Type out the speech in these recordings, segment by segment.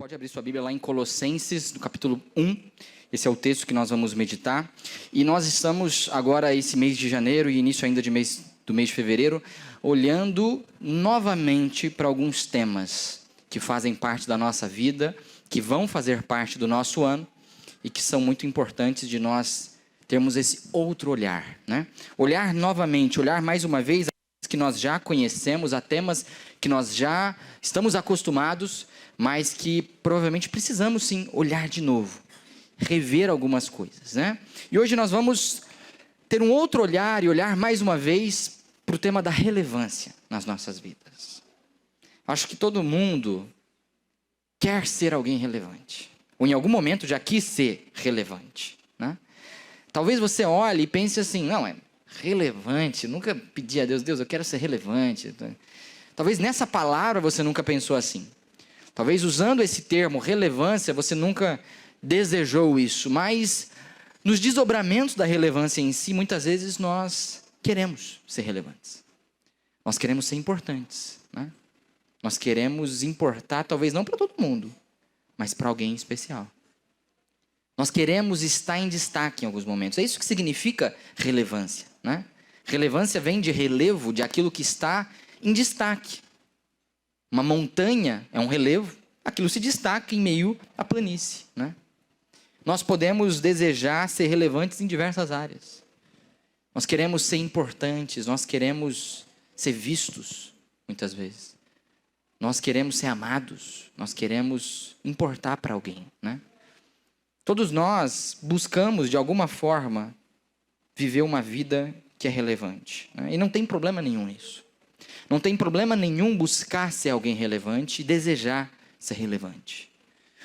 Pode abrir sua Bíblia lá em Colossenses, no capítulo 1. Esse é o texto que nós vamos meditar. E nós estamos agora, esse mês de janeiro e início ainda do mês de fevereiro, olhando novamente para alguns temas que fazem parte da nossa vida, que vão fazer parte do nosso ano e que são muito importantes de nós termos esse outro olhar, né? Olhar novamente, olhar mais uma vez que nós já conhecemos, a temas que nós já estamos acostumados, mas que provavelmente precisamos sim olhar de novo, rever algumas coisas, né? E hoje nós vamos ter um outro olhar e olhar mais uma vez para o tema da relevância nas nossas vidas. Acho que todo mundo quer ser alguém relevante, ou em algum momento já quis ser relevante, né? Talvez você olhe e pense assim, não, é relevante, nunca pedi a Deus, eu quero ser relevante. Talvez nessa palavra você nunca pensou assim. Talvez usando esse termo, relevância, você nunca desejou isso. Mas nos desdobramentos da relevância em si, muitas vezes nós queremos ser relevantes. Nós queremos ser importantes, né? Nós queremos importar, talvez não para todo mundo, mas para alguém especial. Nós queremos estar em destaque em alguns momentos. É isso que significa relevância, né? Relevância vem de relevo, de aquilo que está em destaque. Uma montanha é um relevo, aquilo se destaca em meio à planície, né? Nós podemos desejar ser relevantes em diversas áreas. Nós queremos ser importantes, nós queremos ser vistos, muitas vezes. Nós queremos ser amados, nós queremos importar para alguém, né? Todos nós buscamos, de alguma forma, viver uma vida que é relevante, né? E não tem problema nenhum nisso. Não tem problema nenhum buscar ser alguém relevante e desejar ser relevante.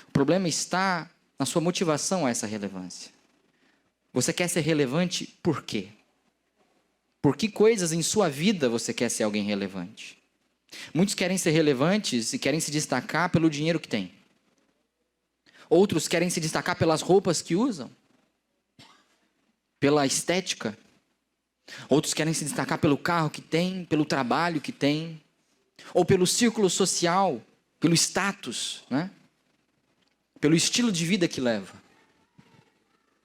O problema está na sua motivação a essa relevância. Você quer ser relevante por quê? Por que coisas em sua vida você quer ser alguém relevante? Muitos querem ser relevantes e querem se destacar pelo dinheiro que têm. Outros querem se destacar pelas roupas que usam, pela estética. Outros querem se destacar pelo carro que tem, pelo trabalho que tem, ou pelo círculo social, pelo status, né? Pelo estilo de vida que leva.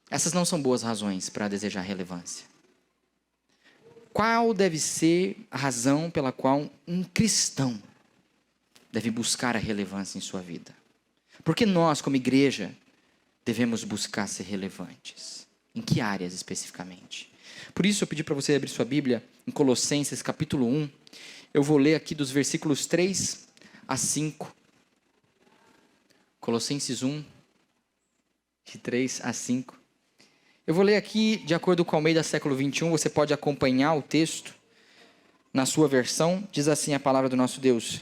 Essas não são boas razões para desejar relevância. Qual deve ser a razão pela qual um cristão deve buscar a relevância em sua vida? Porque nós, como igreja, devemos buscar ser relevantes. Em que áreas especificamente? Por isso eu pedi para você abrir sua Bíblia em Colossenses capítulo 1. Eu vou ler aqui dos versículos 3 a 5. Colossenses 1, de 3 a 5. Eu vou ler aqui de acordo com o Almeida século 21. Você pode acompanhar o texto na sua versão. Diz assim a palavra do nosso Deus.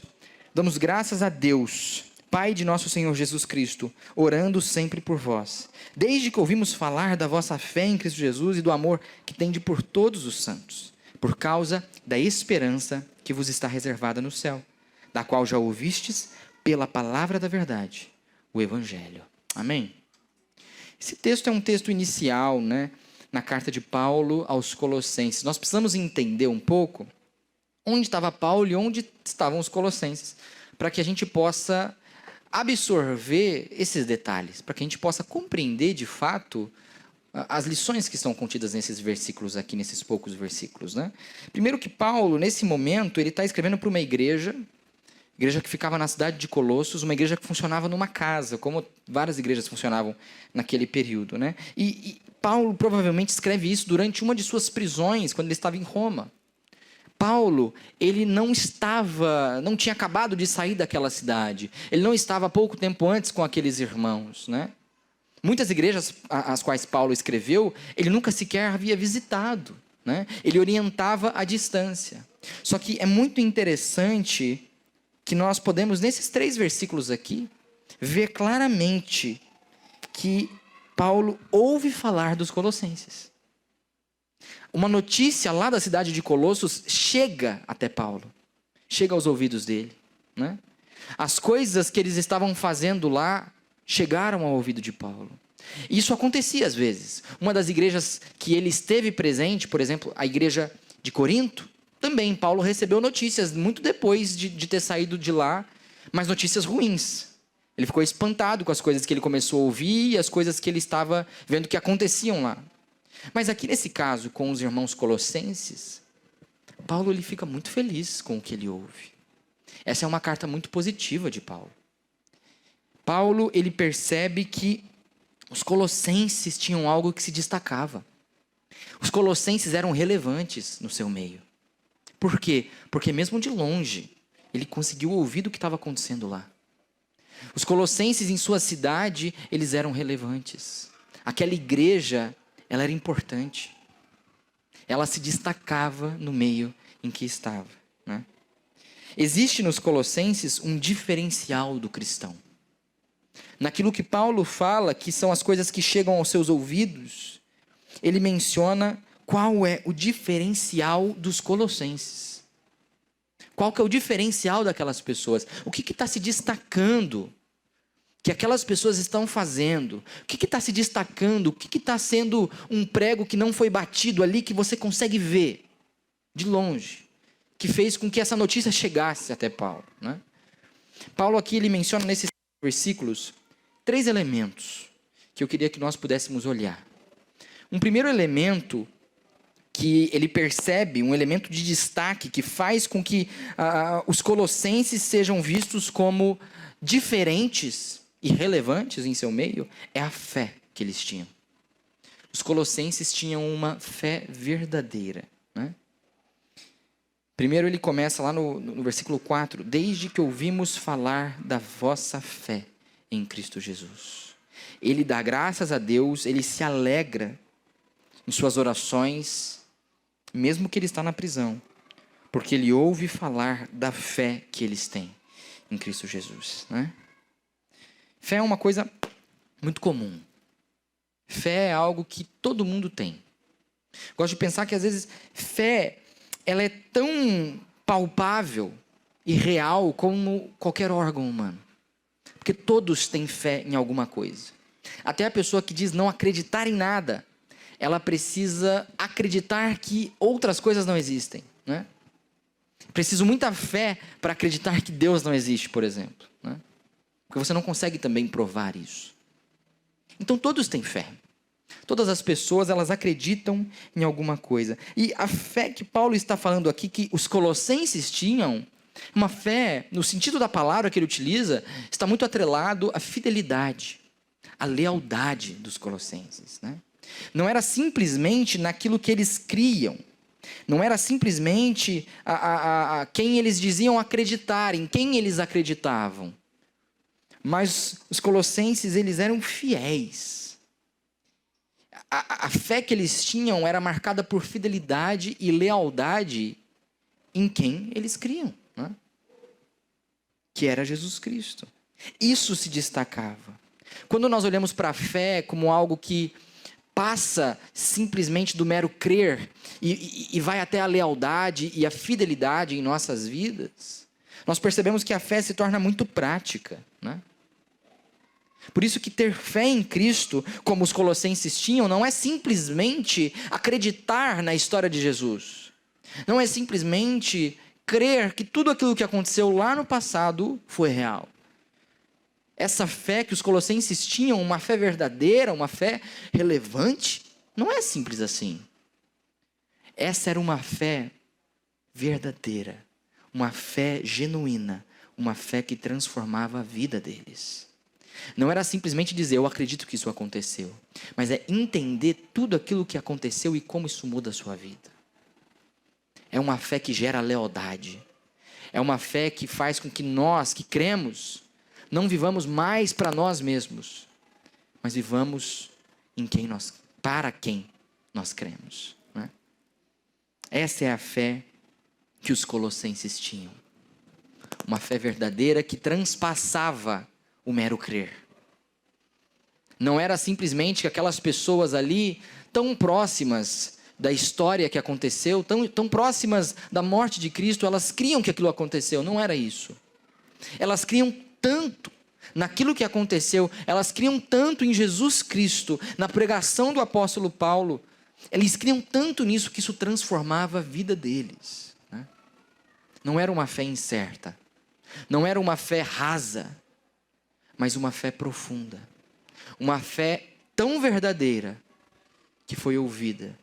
Damos graças a Deus, Pai de nosso Senhor Jesus Cristo, orando sempre por vós, desde que ouvimos falar da vossa fé em Cristo Jesus e do amor que tende por todos os santos, por causa da esperança que vos está reservada no céu, da qual já ouvistes pela palavra da verdade, o Evangelho. Amém? Esse texto é um texto inicial, né, na carta de Paulo aos Colossenses. Nós precisamos entender um pouco onde estava Paulo e onde estavam os Colossenses, para que a gente possa absorver esses detalhes, para que a gente possa compreender de fato as lições que estão contidas nesses versículos aqui, nesses poucos versículos, né? Primeiro que Paulo, nesse momento, ele está escrevendo para uma igreja que ficava na cidade de Colossos, uma igreja que funcionava numa casa, como várias igrejas funcionavam naquele período, né? E Paulo provavelmente escreve isso durante uma de suas prisões, quando ele estava em Roma. Paulo, ele não tinha acabado de sair daquela cidade. Ele não estava há pouco tempo antes com aqueles irmãos, né? Muitas igrejas às quais Paulo escreveu, ele nunca sequer havia visitado, né? Ele orientava à distância. Só que é muito interessante que nós podemos, nesses 3 versículos aqui, ver claramente que Paulo ouve falar dos colossenses. Uma notícia lá da cidade de Colossos chega até Paulo, chega aos ouvidos dele, né? As coisas que eles estavam fazendo lá chegaram ao ouvido de Paulo. Isso acontecia às vezes. Uma das igrejas que ele esteve presente, por exemplo, a igreja de Corinto, também Paulo recebeu notícias muito depois de ter saído de lá, mas notícias ruins. Ele ficou espantado com as coisas que ele começou a ouvir e as coisas que ele estava vendo que aconteciam lá. Mas aqui nesse caso, com os irmãos colossenses, Paulo ele fica muito feliz com o que ele ouve. Essa é uma carta muito positiva de Paulo. Paulo ele percebe que os colossenses tinham algo que se destacava. Os colossenses eram relevantes no seu meio. Por quê? Porque mesmo de longe, ele conseguiu ouvir do que estava acontecendo lá. Os colossenses em sua cidade, eles eram relevantes. Aquela igreja, ela era importante. Ela se destacava no meio em que estava, né? Existe nos colossenses um diferencial do cristão. Naquilo que Paulo fala, que são as coisas que chegam aos seus ouvidos, ele menciona qual é o diferencial dos colossenses. Qual que é o diferencial daquelas pessoas? O que está se destacando que aquelas pessoas estão fazendo? O que está se destacando? O que está sendo um prego que não foi batido ali, que você consegue ver de longe, que fez com que essa notícia chegasse até Paulo, né? Paulo aqui ele menciona nesses versículos 3 elementos que eu queria que nós pudéssemos olhar. Um primeiro elemento que ele percebe, um elemento de destaque que faz com que os colossenses sejam vistos como diferentes e relevantes em seu meio, é a fé que eles tinham. Os colossenses tinham uma fé verdadeira, né? Primeiro ele começa lá no versículo 4, desde que ouvimos falar da vossa fé em Cristo Jesus. Ele dá graças a Deus, ele se alegra em suas orações, mesmo que ele está na prisão, porque ele ouve falar da fé que eles têm em Cristo Jesus, né? Fé é uma coisa muito comum. Fé é algo que todo mundo tem. Gosto de pensar que às vezes fé, ela é tão palpável e real como qualquer órgão humano. Porque todos têm fé em alguma coisa. Até a pessoa que diz não acreditar em nada, ela precisa acreditar que outras coisas não existem, né? Preciso muita fé para acreditar que Deus não existe, por exemplo, né? Porque você não consegue também provar isso. Então todos têm fé. Todas as pessoas, elas acreditam em alguma coisa. E a fé que Paulo está falando aqui, que os colossenses tinham, uma fé, no sentido da palavra que ele utiliza, está muito atrelado à fidelidade, à lealdade dos colossenses, né? Não era simplesmente naquilo que eles criam. Não era simplesmente a quem eles diziam acreditar, em quem eles acreditavam. Mas os colossenses, eles eram fiéis. A fé que eles tinham era marcada por fidelidade e lealdade em quem eles criam, né? Que era Jesus Cristo. Isso se destacava. Quando nós olhamos para a fé como algo que passa simplesmente do mero crer e vai até a lealdade e a fidelidade em nossas vidas, nós percebemos que a fé se torna muito prática, né? Por isso que ter fé em Cristo, como os colossenses tinham, não é simplesmente acreditar na história de Jesus. Não é simplesmente crer que tudo aquilo que aconteceu lá no passado foi real. Essa fé que os colossenses tinham, uma fé verdadeira, uma fé relevante, não é simples assim. Essa era uma fé verdadeira, uma fé genuína, uma fé que transformava a vida deles. Não era simplesmente dizer, eu acredito que isso aconteceu, mas é entender tudo aquilo que aconteceu e como isso muda a sua vida. É uma fé que gera lealdade. É uma fé que faz com que nós, que cremos, não vivamos mais para nós mesmos, mas vivamos para quem nós cremos, né? Essa é a fé que os colossenses tinham. Uma fé verdadeira que transpassava o mero crer. Não era simplesmente que aquelas pessoas ali, tão próximas da história que aconteceu, tão próximas da morte de Cristo, elas criam que aquilo aconteceu. Não era isso. Elas criam tanto naquilo que aconteceu, elas criam tanto em Jesus Cristo, na pregação do apóstolo Paulo, eles criam tanto nisso que isso transformava a vida deles, né? Não era uma fé incerta, não era uma fé rasa, mas uma fé profunda. Uma fé tão verdadeira que foi ouvida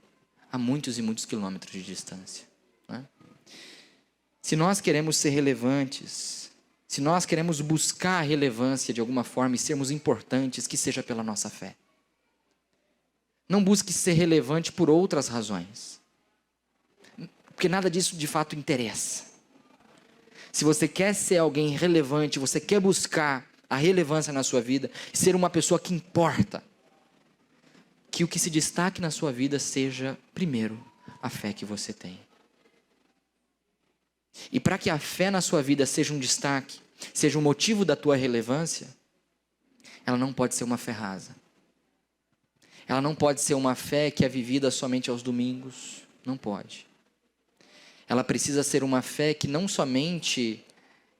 a muitos e muitos quilômetros de distância. Né? Se nós queremos ser relevantes, se nós queremos buscar a relevância de alguma forma e sermos importantes, que seja pela nossa fé. Não busque ser relevante por outras razões, porque nada disso de fato interessa. Se você quer ser alguém relevante, você quer buscar a relevância na sua vida, ser uma pessoa que importa, que o que se destaque na sua vida seja, primeiro, a fé que você tem. E para que a fé na sua vida seja um destaque, seja um motivo da tua relevância, ela não pode ser uma fé rasa. Ela não pode ser uma fé que é vivida somente aos domingos. Não pode. Ela precisa ser uma fé que não somente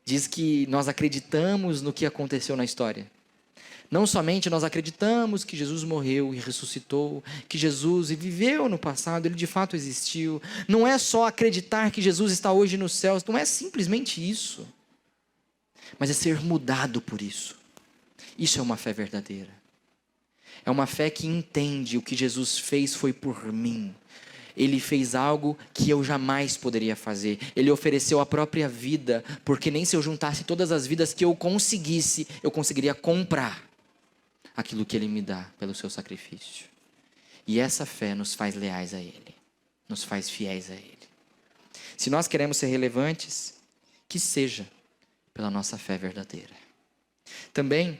diz que nós acreditamos no que aconteceu na história. Não somente nós acreditamos que Jesus morreu e ressuscitou, que Jesus viveu no passado, Ele de fato existiu. Não é só acreditar que Jesus está hoje nos céus, não é simplesmente isso. Mas é ser mudado por isso. Isso é uma fé verdadeira. É uma fé que entende o que Jesus fez foi por mim. Ele fez algo que eu jamais poderia fazer. Ele ofereceu a própria vida, porque nem se eu juntasse todas as vidas que eu conseguisse, eu conseguiria comprar aquilo que Ele me dá pelo seu sacrifício. E essa fé nos faz leais a Ele, nos faz fiéis a Ele. Se nós queremos ser relevantes, que seja pela nossa fé verdadeira. Também,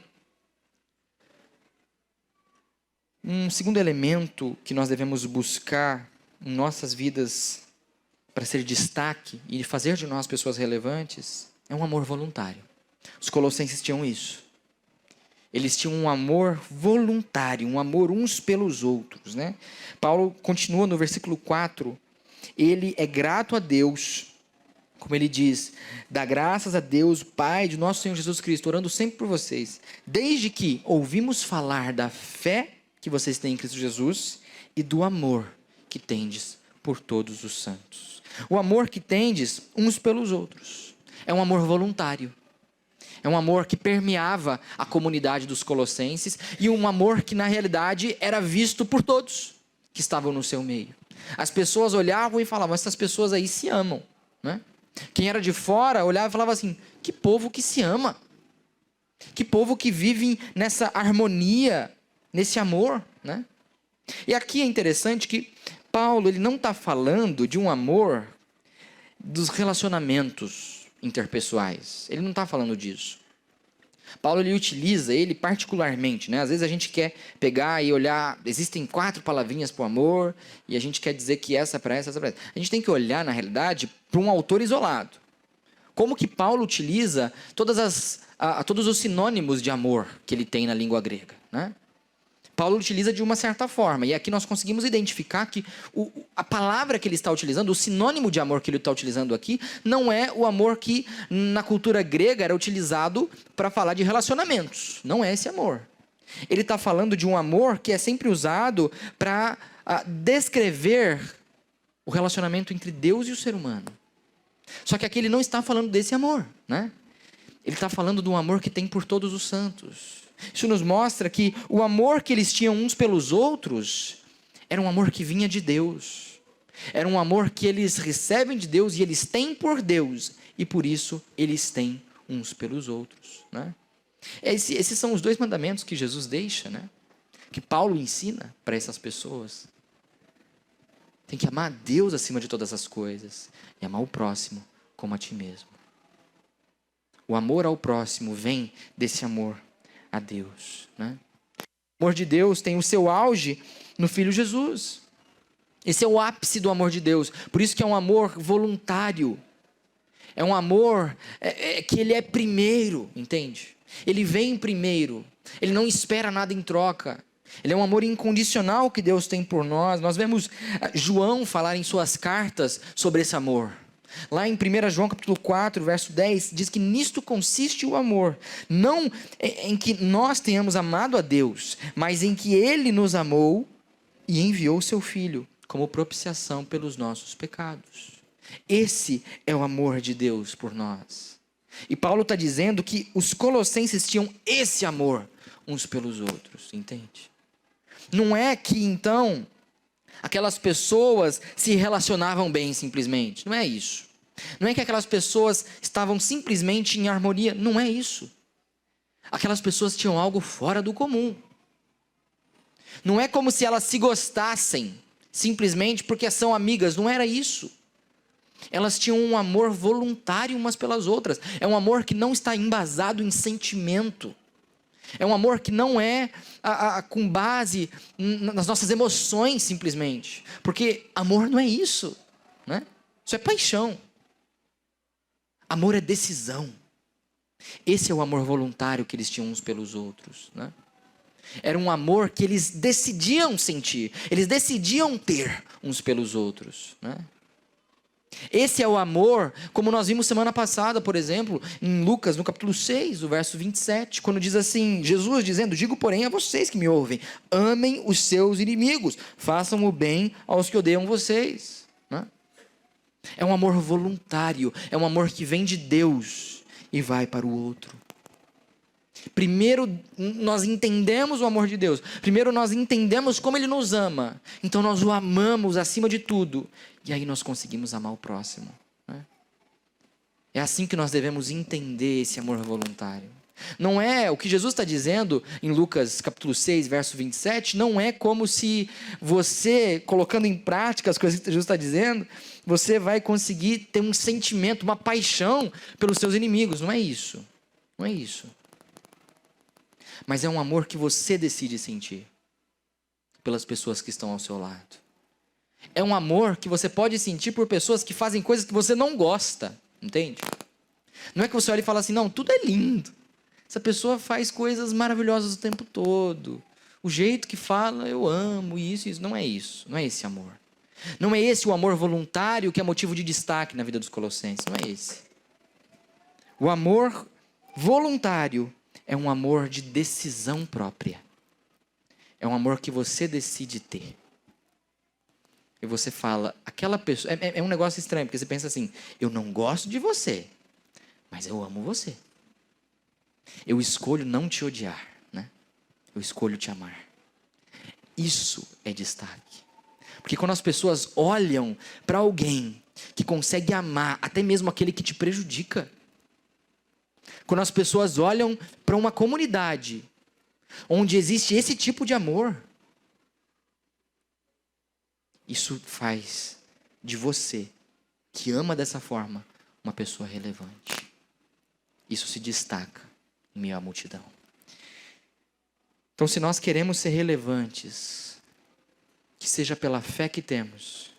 um segundo elemento que nós devemos buscar em nossas vidas para ser destaque e fazer de nós pessoas relevantes é um amor voluntário. Os colossenses tinham isso. Eles tinham um amor voluntário, um amor uns pelos outros, né? Paulo continua no versículo 4. Ele é grato a Deus, como ele diz, dá graças a Deus, Pai de nosso Senhor Jesus Cristo, orando sempre por vocês, desde que ouvimos falar da fé que vocês têm em Cristo Jesus e do amor que tendes por todos os santos. O amor que tendes uns pelos outros. É um amor voluntário. É um amor que permeava a comunidade dos colossenses e um amor que na realidade era visto por todos que estavam no seu meio. As pessoas olhavam e falavam, essas pessoas aí se amam, né? Quem era de fora olhava e falava assim, que povo que se ama. Que povo que vive nessa harmonia, nesse amor, né? E aqui é interessante que Paulo, ele não está falando de um amor dos relacionamentos interpessoais. Ele não está falando disso. Paulo, ele utiliza ele particularmente, né? Às vezes a gente quer pegar e olhar, existem 4 palavrinhas para o amor, e a gente quer dizer que essa para essa para essa. A gente tem que olhar, na realidade, para um autor isolado. Como que Paulo utiliza todos os sinônimos de amor que ele tem na língua grega, né? Paulo utiliza de uma certa forma, e aqui nós conseguimos identificar que a palavra que ele está utilizando, o sinônimo de amor que ele está utilizando aqui, não é o amor que na cultura grega era utilizado para falar de relacionamentos. Não é esse amor. Ele está falando de um amor que é sempre usado para descrever o relacionamento entre Deus e o ser humano. Só que aqui ele não está falando desse amor, né? Ele está falando de um amor que tem por todos os santos. Isso nos mostra que o amor que eles tinham uns pelos outros era um amor que vinha de Deus. Era um amor que eles recebem de Deus e eles têm por Deus. E por isso eles têm uns pelos outros, né? Esses são os 2 mandamentos que Jesus deixa, né? Que Paulo ensina para essas pessoas. Tem que amar a Deus acima de todas as coisas e amar o próximo como a ti mesmo. O amor ao próximo vem desse amor a Deus, né? O amor de Deus tem o seu auge no Filho Jesus. Esse é o ápice do amor de Deus. Por isso que é um amor voluntário. É um amor que ele é primeiro, entende? Ele vem primeiro. Ele não espera nada em troca. Ele é um amor incondicional que Deus tem por nós. Nós vemos João falar em suas cartas sobre esse amor. Lá em 1 João capítulo 4, verso 10, diz que nisto consiste o amor, não em que nós tenhamos amado a Deus, mas em que Ele nos amou e enviou seu Filho como propiciação pelos nossos pecados. Esse é o amor de Deus por nós. E Paulo está dizendo que os colossenses tinham esse amor uns pelos outros, entende? Não é que então aquelas pessoas se relacionavam bem simplesmente, não é isso. Não é que aquelas pessoas estavam simplesmente em harmonia, não é isso. Aquelas pessoas tinham algo fora do comum. Não é como se elas se gostassem simplesmente porque são amigas, não era isso. Elas tinham um amor voluntário umas pelas outras. É um amor que não está embasado em sentimento. É um amor que não é com base nas nossas emoções simplesmente. Porque amor não é isso, né? Isso é paixão. Amor é decisão. Esse é o amor voluntário que eles tinham uns pelos outros, né? Era um amor que eles decidiam sentir. Eles decidiam ter uns pelos outros, né? Esse é o amor, como nós vimos semana passada, por exemplo, em Lucas, no capítulo 6, o verso 27, quando diz assim, Jesus dizendo, digo porém a vocês que me ouvem, amem os seus inimigos, façam o bem aos que odeiam vocês, né? É um amor voluntário, é um amor que vem de Deus e vai para o outro. Primeiro nós entendemos o amor de Deus, primeiro nós entendemos como Ele nos ama, então nós o amamos acima de tudo, e aí nós conseguimos amar o próximo, né? É assim que nós devemos entender esse amor voluntário. Não é, o que Jesus está dizendo em Lucas capítulo 6, verso 27, não é como se você, colocando em prática as coisas que Jesus está dizendo, você vai conseguir ter um sentimento, uma paixão pelos seus inimigos, não é isso, não é isso. Mas é um amor que você decide sentir pelas pessoas que estão ao seu lado. É um amor que você pode sentir por pessoas que fazem coisas que você não gosta, entende? Não é que você olha e fala assim, não, tudo é lindo. Essa pessoa faz coisas maravilhosas o tempo todo. O jeito que fala, eu amo, isso. Não é isso, não é esse amor. Não é esse o amor voluntário que é motivo de destaque na vida dos colossenses, não é esse. O amor voluntário é um amor de decisão própria. É um amor que você decide ter. E você fala, aquela pessoa... É um negócio estranho, porque você pensa assim, eu não gosto de você, mas eu amo você. Eu escolho não te odiar, né? Eu escolho te amar. Isso é destaque. Porque quando as pessoas olham para alguém que consegue amar até mesmo aquele que te prejudica, quando as pessoas olham para uma comunidade onde existe esse tipo de amor, isso faz de você, que ama dessa forma, uma pessoa relevante. Isso se destaca em meio à multidão. Então, se nós queremos ser relevantes, que seja pela fé que temos,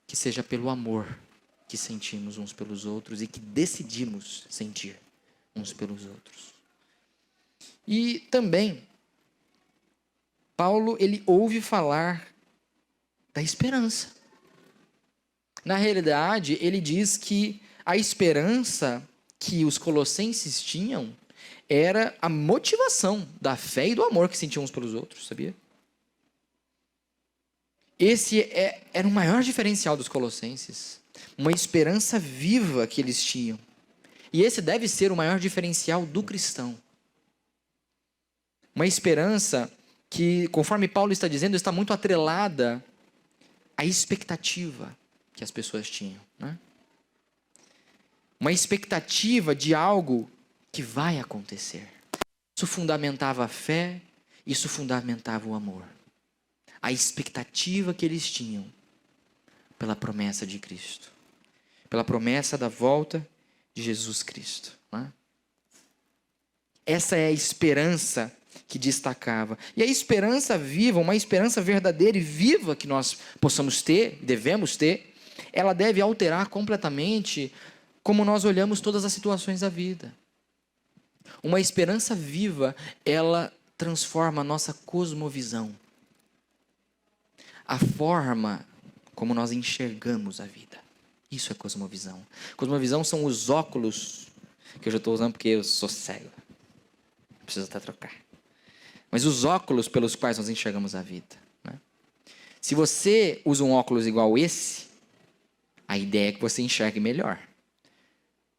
que seja pelo amor que sentimos uns pelos outros e que decidimos sentir uns pelos outros. E também, Paulo, ele ouve falar da esperança. Na realidade, ele diz que a esperança que os colossenses tinham era a motivação da fé e do amor que sentiam uns pelos outros, sabia? Esse era o maior diferencial dos colossenses. Uma esperança viva que eles tinham. E esse deve ser o maior diferencial do cristão. Uma esperança que, conforme Paulo está dizendo, está muito atrelada à expectativa que as pessoas tinham, né? Uma expectativa de algo que vai acontecer. Isso fundamentava a fé, isso fundamentava o amor. A expectativa que eles tinham pela promessa de Cristo, pela promessa da volta de Jesus Cristo, né? Essa é a esperança que destacava. E a esperança viva, uma esperança verdadeira e viva que nós possamos ter, devemos ter, ela deve alterar completamente como nós olhamos todas as situações da vida. Uma esperança viva, ela transforma a nossa cosmovisão. A forma como nós enxergamos a vida. Isso é cosmovisão. Cosmovisão são os óculos que eu já estou usando porque eu sou cego. Preciso até trocar. Mas os óculos pelos quais nós enxergamos a vida, né? Se você usa um óculos igual esse, a ideia é que você enxergue melhor.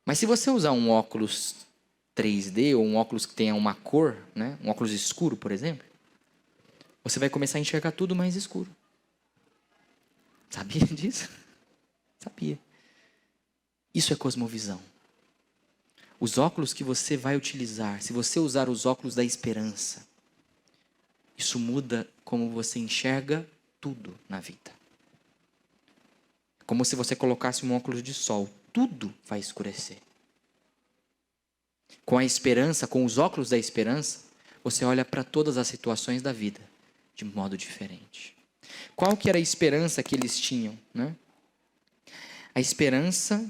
Mas se você usar um óculos 3D ou um óculos que tenha uma cor, né? Um óculos escuro, por exemplo, você vai começar a enxergar tudo mais escuro. Sabia disso? Sabia. Isso é cosmovisão. Os óculos que você vai utilizar, se você usar os óculos da esperança, isso muda como você enxerga tudo na vida. Como se você colocasse um óculos de sol, tudo vai escurecer. Com a esperança, com os óculos da esperança, você olha para todas as situações da vida de modo diferente. Qual que era a esperança que eles tinham, né? A esperança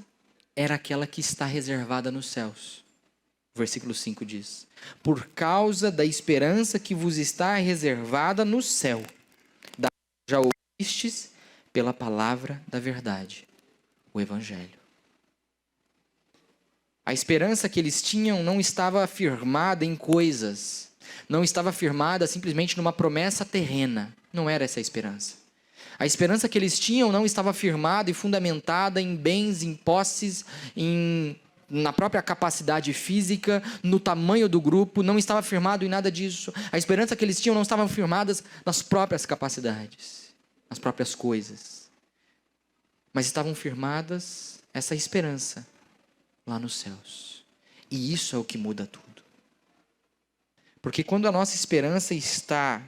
era aquela que está reservada nos céus. O versículo 5 diz: por causa da esperança que vos está reservada no céu, da qual já ouvistes pela palavra da verdade, o Evangelho. A esperança que eles tinham não estava firmada em coisas, não estava firmada simplesmente numa promessa terrena. Não era essa a esperança. A esperança que eles tinham não estava firmada e fundamentada em bens, em posses, na própria capacidade física, no tamanho do grupo, não estava firmado em nada disso. A esperança que eles tinham não estava firmada nas próprias capacidades, nas próprias coisas. Mas estavam firmadas essa esperança lá nos céus. E isso é o que muda tudo. Porque quando a nossa esperança está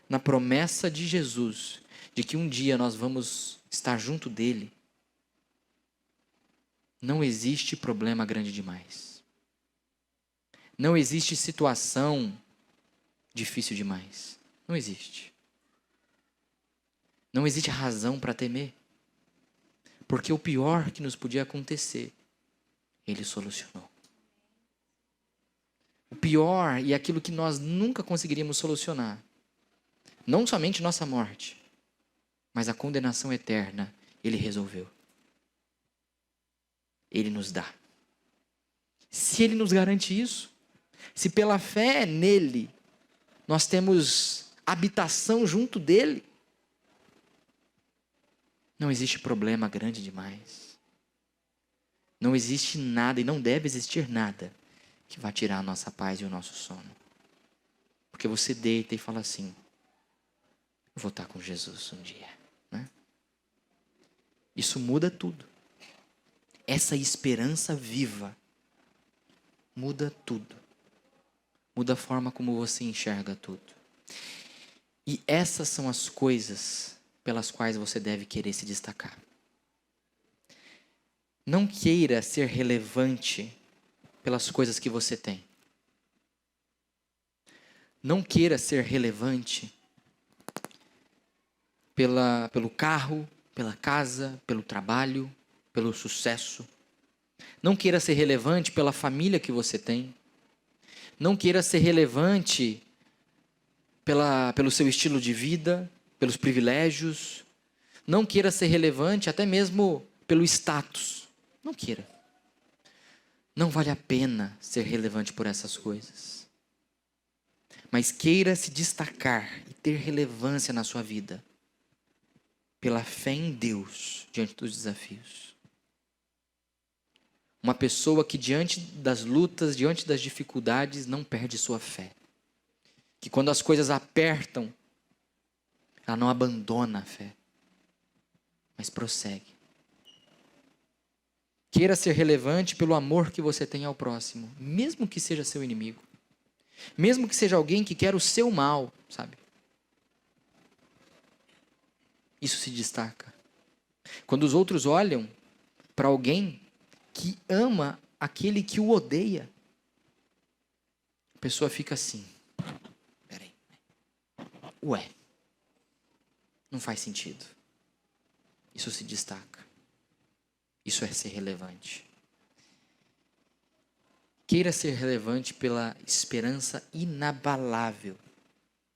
na promessa de Jesus, de que um dia nós vamos estar junto dele, não existe problema grande demais. Não existe situação difícil demais. Não existe. Não existe razão para temer. Porque o pior que nos podia acontecer, ele solucionou. O pior e aquilo que nós nunca conseguiríamos solucionar, não somente nossa morte, mas a condenação eterna, ele resolveu. Ele nos dá. Se ele nos garante isso, se pela fé nele, nós temos habitação junto dele, não existe problema grande demais. Não existe nada e não deve existir nada que vá tirar a nossa paz e o nosso sono. Porque você deita e fala assim: eu vou estar com Jesus um dia, né? Isso muda tudo. Essa esperança viva muda tudo. Muda a forma como você enxerga tudo. E essas são as coisas pelas quais você deve querer se destacar. Não queira ser relevante pelas coisas que você tem. Não queira ser relevante pelo carro, pela casa, pelo trabalho, pelo sucesso. Não queira ser relevante pela família que você tem. Não queira ser relevante pelo seu estilo de vida, pelos privilégios. Não queira ser relevante até mesmo pelo status. Não queira. Não vale a pena ser relevante por essas coisas. Mas queira se destacar e ter relevância na sua vida pela fé em Deus diante dos desafios. Uma pessoa que diante das lutas, diante das dificuldades, não perde sua fé. Que quando as coisas apertam, ela não abandona a fé, mas prossegue. Queira ser relevante pelo amor que você tem ao próximo, mesmo que seja seu inimigo. Mesmo que seja alguém que quer o seu mal, sabe? Isso se destaca. Quando os outros olham para alguém que ama aquele que o odeia, a pessoa fica assim: peraí, ué, não faz sentido. Isso se destaca. Isso é ser relevante. Queira ser relevante pela esperança inabalável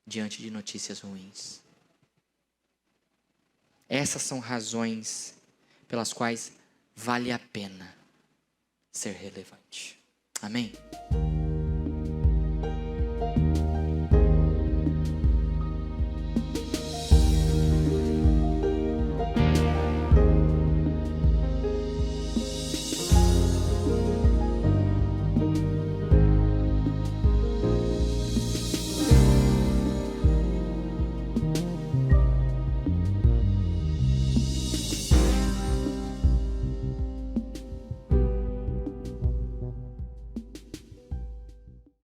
diante de notícias ruins. Essas são razões pelas quais vale a pena ser relevante. Amém?